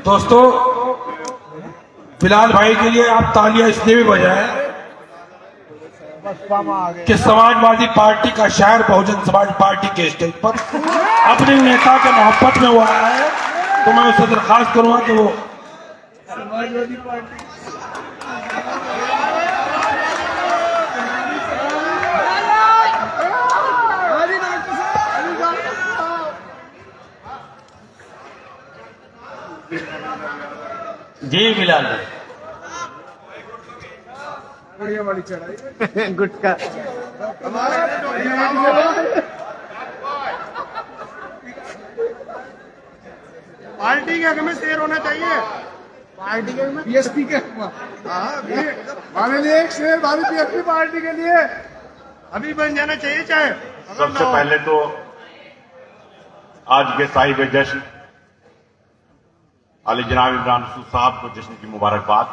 दोस्तों, बिलाल भाई के लिए आप तालियां इसलिए भी बजाएं कि समाजवादी पार्टी का शायर बहुजन समाज पार्टी के स्टेज पर अपने नेता के मोहब्बत में हुआ है, तो मैं उससे दरखास्त करूंगा कि वो समाजवादी पार्टी जी बिलाल बढ़िया वाली चढ़ाई गुटका पार्टी के हक में शेर होना चाहिए। पार्टी के में बीएसपी के हमारे लिए एक शेर भावी बीएसपी पार्टी के लिए अभी बन जाना चाहिए। चाहे सबसे पहले तो आज के साहिब जश्न आली जनाब इमरान रसूल साहब को जश्न की मुबारकबाद।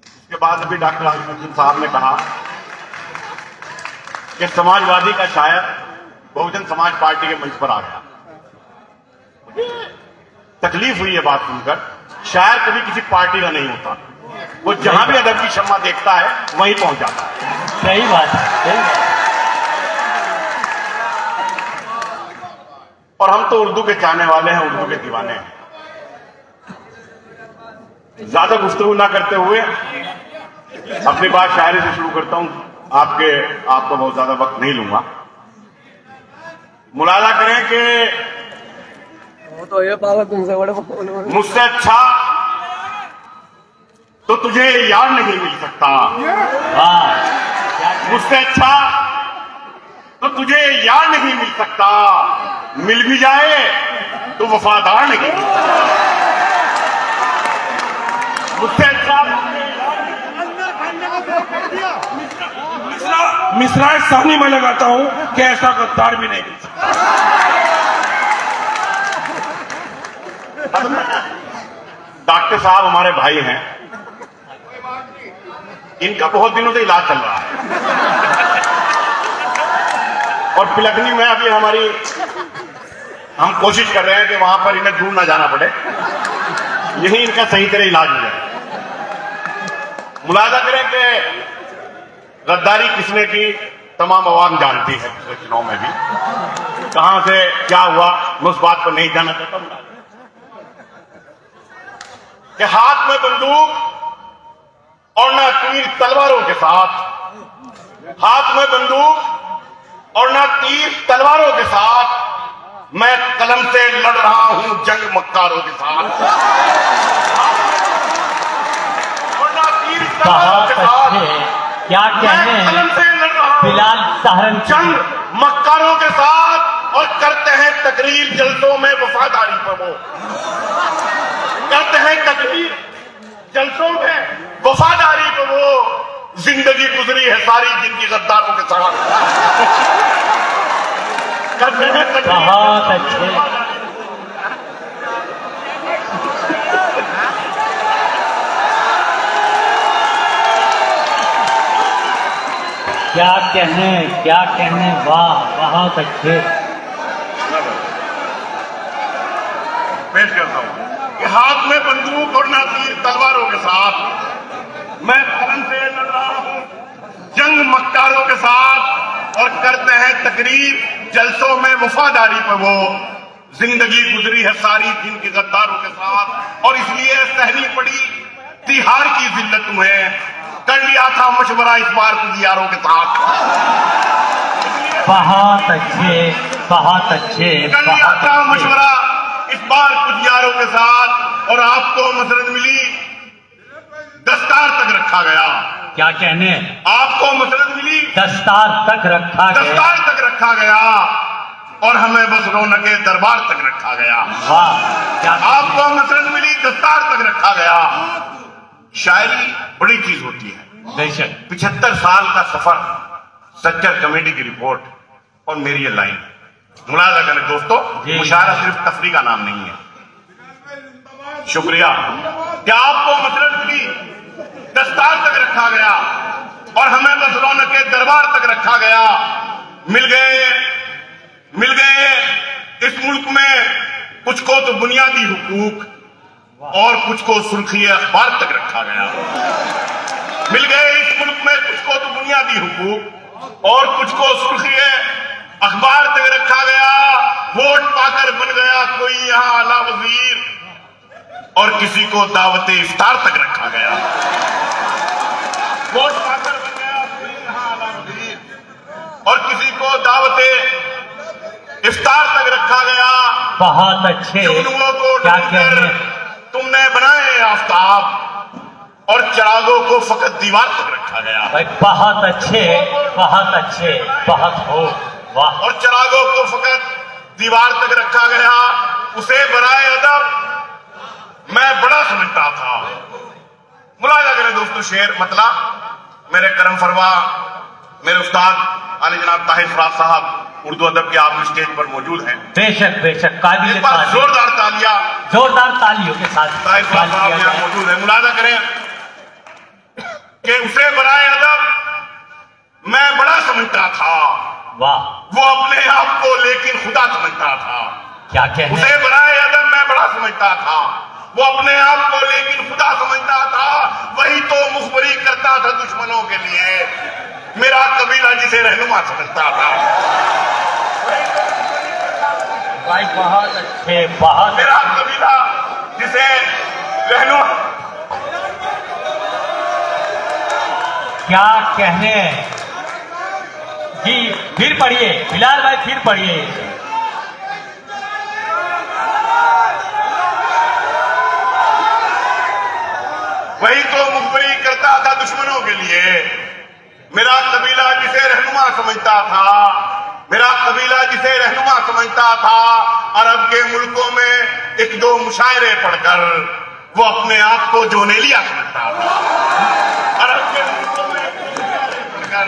उसके बाद अभी डॉक्टर आसिफ साहब ने कहा कि समाजवादी का शायर बहुजन समाज पार्टी के मंच पर आ गया। मुझे तकलीफ हुई है बात सुनकर। शायर कभी किसी पार्टी का नहीं होता, वो जहां भी अदब की शम्मा देखता है वहीं पहुंच जाता है। सही बात है। और हम तो उर्दू के चाहने वाले हैं, उर्दू के दीवाने हैं। ज्यादा गुफ्तगू ना करते हुए अपनी बात शायरी से शुरू करता हूं। आपको बहुत ज्यादा वक्त नहीं लूंगा। मुलाजा करें कि तो ये पागल तुमसे बड़े मुझसे अच्छा तो तुझे यार नहीं मिल सकता, मुझसे अच्छा तो तुझे यार नहीं मिल सकता, मिल भी जाए तो वफादार नहीं मिल सकता। मुझसे अच्छा मिसरा सानी में लगाता हूं कि ऐसा गद्दार भी नहीं मिल सकता। डॉक्टर साहब हमारे भाई हैं, इनका बहुत दिनों से इलाज चल रहा है और पिलखनी में अभी हम कोशिश कर रहे हैं कि वहां पर इन्हें दूर ना जाना पड़े, यही इनका सही तरह इलाज हो जाए। मुलाजा करें कि गद्दारी किसने की तमाम अवाम जानती है। पिछले चुनाव में भी कहां से क्या हुआ मैं उस बात पर नहीं जाना चाहता हूं कि हाथ में बंदूक और ना तीर तलवारों के साथ, हाथ में बंदूक और ना तीर तलवारों के साथ मैं कलम से लड़ रहा हूं जंग मक्कारों के साथ। और ना तीर तलवारों के साथ क्या कहने बिलाल सहारनपुर जंग मक्कारों के साथ। और करते हैं तकरीर जलसों में वफादारी पर, वो करते हैं तकरीर जलसों में वफादारी पर, वो जिंदगी गुजरी है सारी जिनकी गद्दारों के साथ। करते हैं तकरीर। बहुत अच्छे। क्या कहने वाह, बहुत अच्छे। पेश करता हूं कि हाथ में बंदूक और ना तीर तलवारों के साथ मैं कलम से लड़ रहा हूं जंग मक्कारों के साथ। और करते हैं तकरीर जलसों में वफादारी पर, वो जिंदगी गुजरी है सारी जिनकी गद्दारों के साथ। और इसलिए सहनी पड़ी तिहार की जिल्लत तुम्हें, कर लिया था मशवरा इस बार कुछ यारों के साथ। बहुत अच्छे, बहुत अच्छे। कर लिया था मशवरा इस बार कुछ यारों के साथ और आपको मसरत मिली दस्तार तक रखा गया। क्या कहने, आपको मसरत मिली दस्तार तक रखा गया, दस्तार तक रखा गया और हमें बस रौनके दरबार तक रखा गया। वाह, क्या आपको मसरत मिली दस्तार तक रखा गया। शायरी बड़ी चीज होती है। बेशक। 75 साल का सफर, सच्चर कमेटी की रिपोर्ट और मेरी ये लाइन। मुलाजा करें दोस्तों, मुशायरा सिर्फ तफरी का नाम नहीं है। शुक्रिया। क्या आपको मसरत मिली दस्तार तक रखा गया और हमें बस रौनके दरबार तक रखा गया। मिल गए इस मुल्क में कुछ को तो बुनियादी हुकूक, और कुछ को सुर्खी अखबार तक रखा गया। मिल गए इस मुल्क में कुछ को तो बुनियादी हुकूक और कुछ को सुर्खी अखबार तक रखा गया। वोट पाकर बन गया कोई यहाँ आला वजीर और किसी को दावत इफ्तार तक रखा गया। वोट पाकर बन गया कोई यहाँ आला वजीर और किसी को दावत इफ्तार तक रखा गया। बहुत अच्छे, क्या कहने। तुमने बनाए आफ्ताब और चिरागों को फकत दीवार तक रखा गया। भाई बहुत अच्छे, बहुत अच्छे, बहुत हो, वाह। और चिरागों को फकत दीवार तक रखा गया। उसे बराए अदब मैं बड़ा समझता था। मुलाजा करें दोस्तों, शेर मतलब मेरे करम फरवा मेरे उस्ताद आले जनाब ताहिर फराज साहब उर्दू अदब के आप स्टेज पर मौजूद हैं। बेशक बेशक, काबिल तारीफ। जोरदार तालियां, जोरदार तालियों के साथ ताहिर फराज साहब यहाँ मौजूद है। मुलाजा करें कि उसे बराए अदब मैं बड़ा समझता था। वाह। वो अपने आप को लेकिन खुदा समझता था। क्या कहने। उसे बराए अदब मैं बड़ा समझता था। वो अपने आप को लेकिन खुदा समझता था। वही तो मुखबरी करता था दुश्मनों के लिए। मेरा कबीला जिसे रहनुमा समझता था। भाई बहुत अच्छे, बहुत। मेरा कबीला जिसे रहनुमा। क्या कहने जी। फिर पढ़िए बिलाल भाई, फिर पढ़िए। वही तो मुखबरी करता था दुश्मनों के लिए। मेरा कबीला जिसे रहनुमा समझता था। मेरा कबीला जिसे रहनुमा समझता था। अरब के मुल्कों में एक दो मुशायरे पढ़कर वो अपने आप को जोनेलिया समझता था। अरब के मुल्कों में एक दो मुशायरे पढ़कर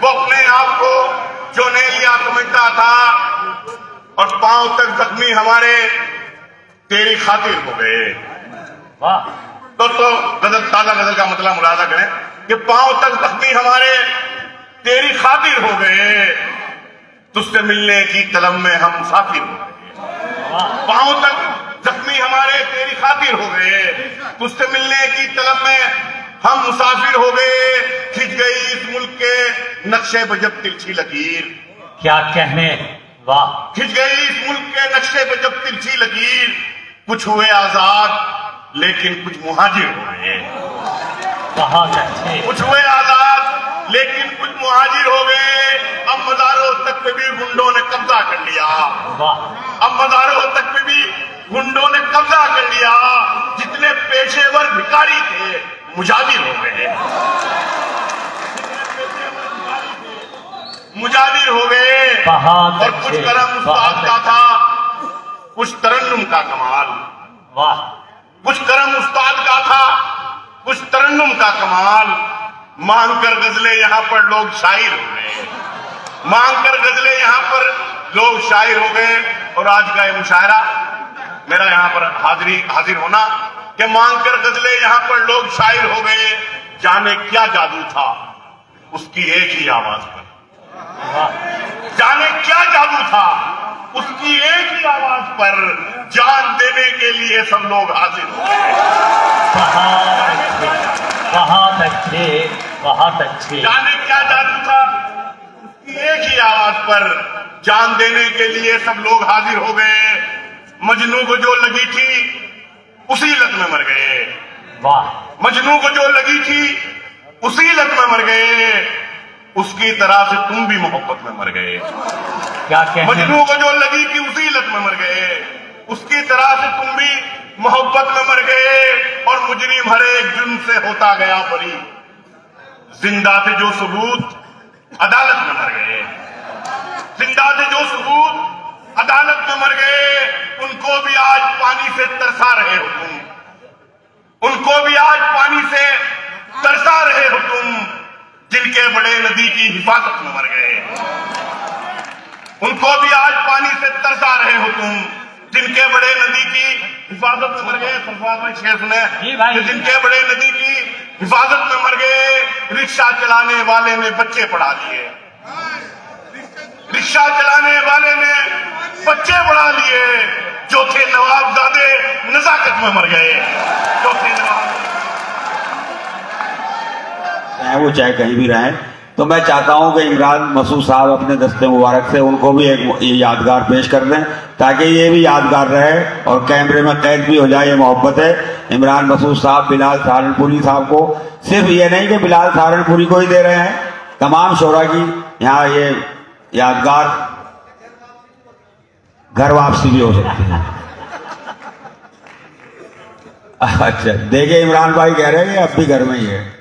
वो अपने आप को जोनेलिया समझता था। और पांव तक जख्मी हमारे तेरी खातिर हो गए। वाह। दोस्तों गजल, ताजा गजल का मतलब मुलाजा करें कि पांव तक जख्मी हमारे तेरी खातिर हो गए। तुझसे मिलने की तलब में हम मुसाफिर हो गए। पांव तक जख्मी हमारे तेरी खातिर हो गए। तुझसे मिलने की तलब में हम मुसाफिर हो गए। खिंच गई इस मुल्क के नक्शे पर जब तिरछी लकीर। क्या कहने। वाह। खिंच गई इस मुल्क के नक्शे पर जब तिरछी लकीर। कुछ हुए आजाद लेकिन कुछ मुहाजिर हो गए। बहुत अच्छे। कुछ हुए आजाद लेकिन कुछ मुहाजिर हो गए। अब मज़ारों तक पे भी गुंडों ने कब्जा कर लिया। वाह। अब मज़ारों तक पे भी गुंडों ने कब्जा कर लिया। जितने पेशेवर भिखारी थे मुजाहिर हो गए। मुजाहिर हो गए। बहुत और कुछ करम उस्ताद का था, कुछ तरन्नुम का कमाल। वाह। कुछ करम उस्ताद का था, कुछ तरन्नुम का कमाल। मांग कर गजलें यहाँ पर लोग शायर हो गए। मांग कर गजलें यहाँ पर लोग शायर हो गए। और आज का ये मुशायरा मेरा यहाँ पर हाजिर होना कि मांग कर गजलें यहाँ पर लोग शायर हो गए। जाने क्या जादू था उसकी एक ही आवाज पर। जाने क्या जादू था उसकी एक ही आवाज पर। जान देने के लिए सब लोग हाजिर हो गए। बहुत अच्छे, बहुत अच्छे। जाने क्या जादू था उसकी एक ही आवाज पर। जान देने के लिए सब लोग हाजिर हो गए। मजनू को जो लगी थी उसी लत में मर गए। वाह। मजनू को जो लगी थी उसी लत में मर गए। उसकी तरह से तुम भी मोहब्बत में मर गए। क्या कहने। मजनू को जो लगी थी उसी लत में मर गए। उसकी तरह से तुम भी मोहब्बत में मर गए। और मुजरिम हर एक जुर्म से होता गया बरी। जिंदा थे जो सबूत अदालत में मर गए। जिंदा थे जो सबूत अदालत में मर गए। उनको भी आज पानी से तरसा रहे हो तुम। उनको भी आज पानी से तरसा रहे हो तुम। जिनके बड़े नदी की हिफाजत में मर गए। उनको भी आज पानी से तरसा रहे हो तुम। जिनके बड़े नदी की हिफाजत में मर गए। सरफराज भाई शेर सुने। जिनके बड़े नदी की हिफाजत में मर गए। रिक्शा चलाने वाले ने बच्चे पढ़ा लिए। रिक्शा चलाने वाले ने बच्चे पढ़ा लिए। जो थे नवाबजादे नजाकत में मर गए जो चाहे वो चाहे कहीं भी रहें। तो मैं चाहता हूं कि इमरान मसूद साहब अपने दस्ते मुबारक से उनको भी एक ये यादगार पेश कर दें, ताकि ये भी यादगार रहे और कैमरे में कैद भी हो जाए। ये मोहब्बत है इमरान मसूद साहब बिलाल सहारनपुरी साहब को, सिर्फ ये नहीं कि बिलाल सहारनपुरी को ही दे रहे हैं, तमाम शोरा की यहाँ ये यादगार घर वापसी भी हो सकती है। अच्छा देखिए, इमरान भाई कह रहे हैं अब भी घर में ही है।